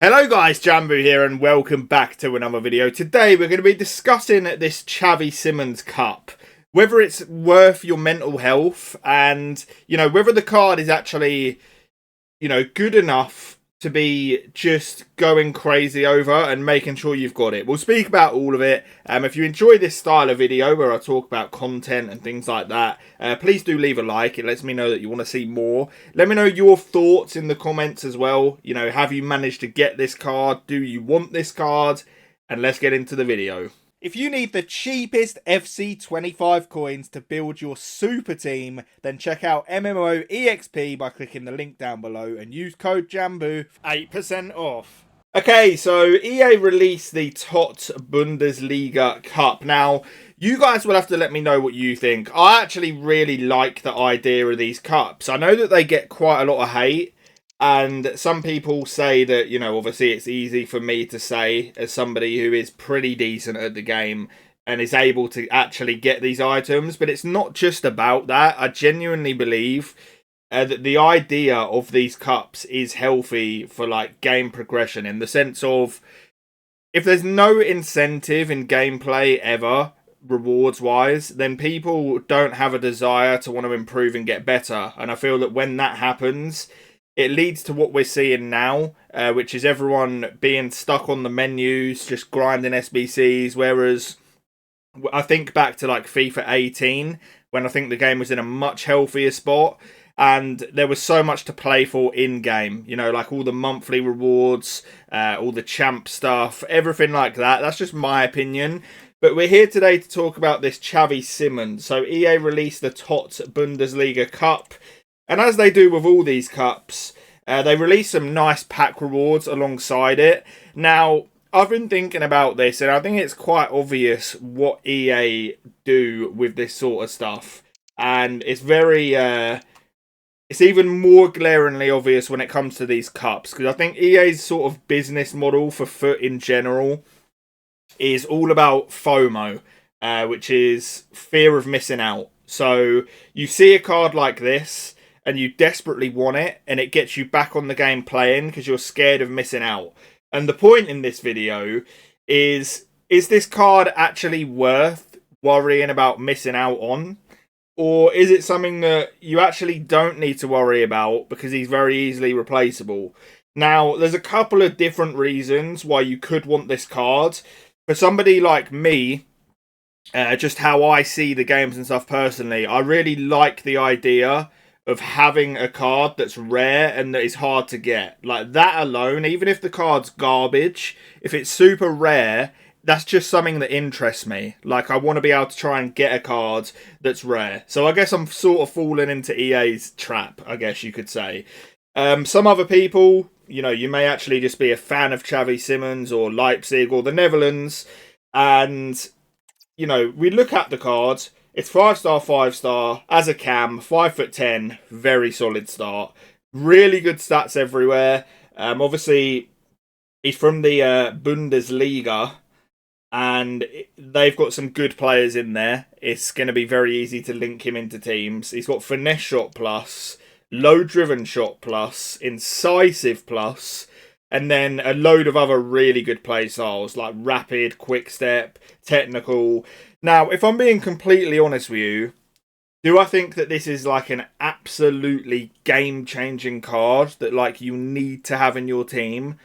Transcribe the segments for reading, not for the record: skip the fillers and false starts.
Hello guys, Jamboo here and welcome back to another video. Today we're going to be discussing this Xavi Simons Cup. Whether it's worth your mental health and, whether the card is actually, good enough to be just going crazy over and making sure you've got it. We'll speak about all of it. If you enjoy this style of video where I talk about content and things like that, please do leave a like. It lets me know that you want to see more. Let me know your thoughts in the comments as well. Have you managed to get this card? Do you want this card? And let's get into the video. If you need the cheapest FC25 coins to build your super team, then check out MMOEXP by clicking the link down below and use code JAMBOO for 8% off. Okay, so EA released the tots Bundesliga Cup. Now, you guys will have to let me know what you think. I actually really like the idea of these cups. I know that they get quite a lot of hate. And some people say that, obviously it's easy for me to say as somebody who is pretty decent at the game and is able to actually get these items. But it's not just about that. I genuinely believe that the idea of these cups is healthy for game progression, in the sense of if there's no incentive in gameplay ever, rewards wise, then people don't have a desire to want to improve and get better. And I feel that when that happens, it leads to what we're seeing now, which is everyone being stuck on the menus, just grinding SBCs, whereas I think back to FIFA 18, when I think the game was in a much healthier spot, and there was so much to play for in-game, all the monthly rewards, all the champ stuff, everything like that. That's just my opinion. But we're here today to talk about this Xavi Simons. So EA released the tots Bundesliga Cup. And as they do with all these cups, they release some nice pack rewards alongside it. Now, I've been thinking about this, and I think it's quite obvious what EA do with this sort of stuff. And it's very, it's even more glaringly obvious when it comes to these cups. Because I think EA's sort of business model for FUT in general is all about FOMO, which is fear of missing out. So you see a card like this, and you desperately want it, and it gets you back on the game playing because you're scared of missing out. And the point in this video is this card actually worth worrying about missing out on? Or is it something that you actually don't need to worry about because he's very easily replaceable? Now, there's a couple of different reasons why you could want this card. For somebody like me, just how I see the games and stuff personally, I really like the idea of having a card that's rare and that is hard to get. Like that alone, even if the card's garbage, if it's super rare, that's just something that interests me. Like I want to be able to try and get a card that's rare. So I guess I'm sort of falling into EA's trap, I guess you could say. Some other people, you may actually just be a fan of Xavi Simons or Leipzig or the Netherlands. And, we look at the card. It's 5-star, 5-star, as a cam, 5'10", very solid start. Really good stats everywhere. Obviously, he's from the Bundesliga, and they've got some good players in there. It's going to be very easy to link him into teams. He's got finesse shot plus, low driven shot plus, incisive plus, and then a load of other really good play styles like rapid, quick step, technical. Now, if I'm being completely honest with you, do I think that this is an absolutely game-changing card that you need to have in your team?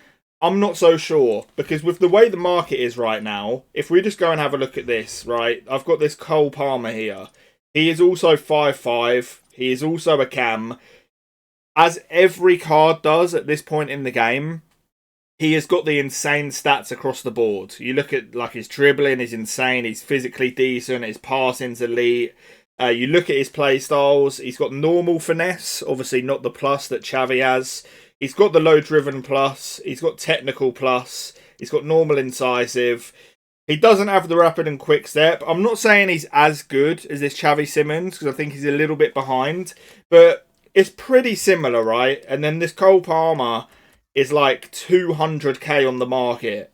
I'm not so sure, because with the way the market is right now, if we just go and have a look at this, right, I've got this Cole Palmer here. He is also 5'5", he is also a cam. As every card does at this point in the game, he has got the insane stats across the board. You look at his dribbling is insane. He's physically decent. His passing's elite. You look at his play styles. He's got normal finesse, obviously not the plus that Xavi has. He's got the low driven plus. He's got technical plus. He's got normal incisive. He doesn't have the rapid and quick step. I'm not saying he's as good as this Xavi Simons because I think he's a little bit behind, but it's pretty similar, right? And then this Cole Palmer is 200k on the market.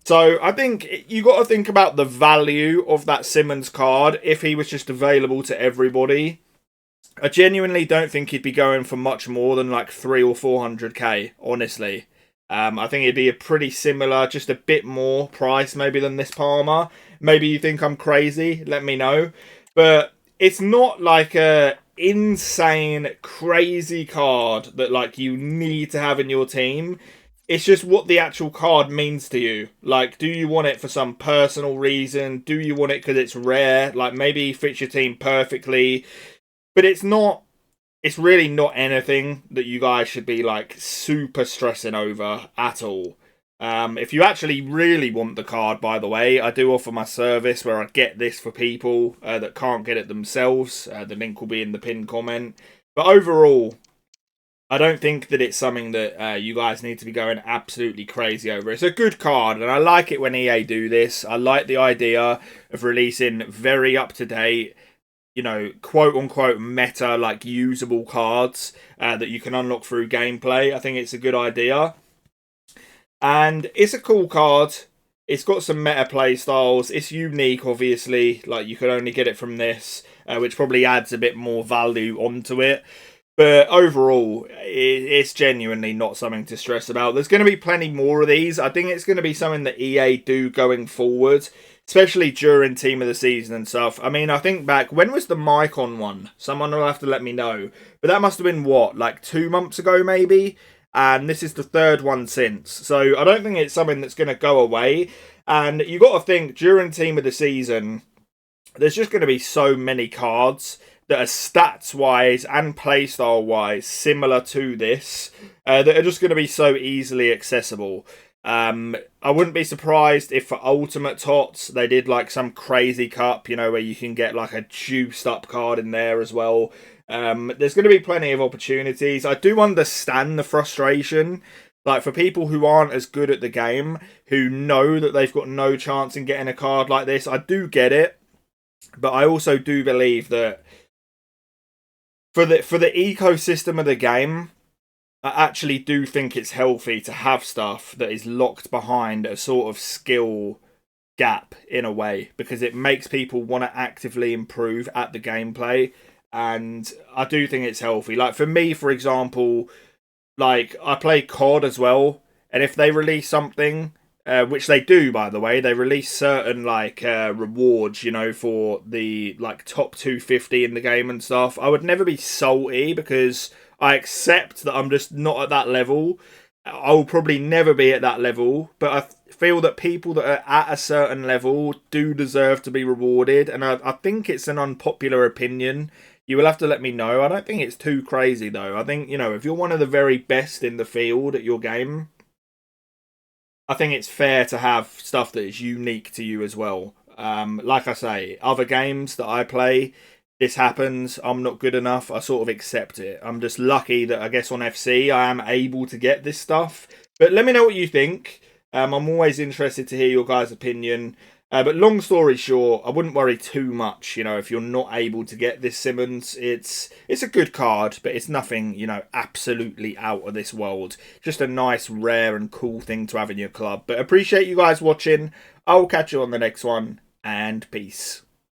So I think you got to think about the value of that Simons card if he was just available to everybody. I genuinely don't think he'd be going for much more than 300 or 400k, honestly. I think it'd be a pretty similar, just a bit more price maybe than this Palmer. Maybe you think I'm crazy, let me know. But it's not like a insane, crazy card that like you need to have in your team. It's just what the actual card means to you. Like, do you want it for some personal reason? Do you want it because it's rare? Like, maybe it fits your team perfectly. But it's not... It's really not anything that you guys should be, like, super stressing over at all. If you actually really want the card, by the way, I do offer my service where I get this for people that can't get it themselves. The link will be in the pinned comment. But overall, I don't think that it's something that you guys need to be going absolutely crazy over. It's a good card, and I like it when EA do this. I like the idea of releasing very up-to-date, you know, quote-unquote meta, like, usable cards that you can unlock through gameplay. I think it's a good idea. And it's a cool card. It's got some meta play styles. It's unique, obviously. Like, you can only get it from this, which probably adds a bit more value onto it. But overall, it's genuinely not something to stress about. There's going to be plenty more of these. I think it's going to be something that EA do going forward, especially during Team of the Season and stuff. I mean, I think back, when was the Mycon one? Someone will have to let me know. But that must have been, what, like 2 months ago maybe? And this is the third one since. So I don't think it's something that's going to go away. And you got to think, during Team of the Season, there's just going to be so many cards that are stats-wise and playstyle-wise similar to this, that are just going to be so easily accessible. I wouldn't be surprised if for Ultimate Tots, they did like some crazy cup, you know, where you can get like a juiced-up card in there as well. There's going to be plenty of opportunities. I do understand the frustration. Like, for people who aren't as good at the game, who know that they've got no chance in getting a card like this, I do get it. But I also do believe that for the ecosystem of the game, I actually do think it's healthy to have stuff that is locked behind a sort of skill gap in a way, because it makes people want to actively improve at the gameplay, and I do think it's healthy. Like, for me, for example, like, I play COD as well, and if they release something, which they do, by the way, they release certain, like, rewards, you know, for the, like, top 250 in the game and stuff. I would never be salty, because I accept that I'm just not at that level. I'll probably never be at that level, but I feel that people that are at a certain level do deserve to be rewarded, and I think it's an unpopular opinion. You will have to let me know. I don't think it's too crazy, though. I think, you know, if you're one of the very best in the field at your game, I think it's fair to have stuff that is unique to you as well. Like I say, other games that I play, this happens. I'm not good enough. I sort of accept it. I'm just lucky that I guess on FC I am able to get this stuff. But let me know what you think. I'm always interested to hear your guys' opinion. But long story short, I wouldn't worry too much, you know, if you're not able to get this Simons. It's a good card, but it's nothing, you know, absolutely out of this world. Just a nice, rare and cool thing to have in your club. But appreciate you guys watching. I'll catch you on the next one, and peace.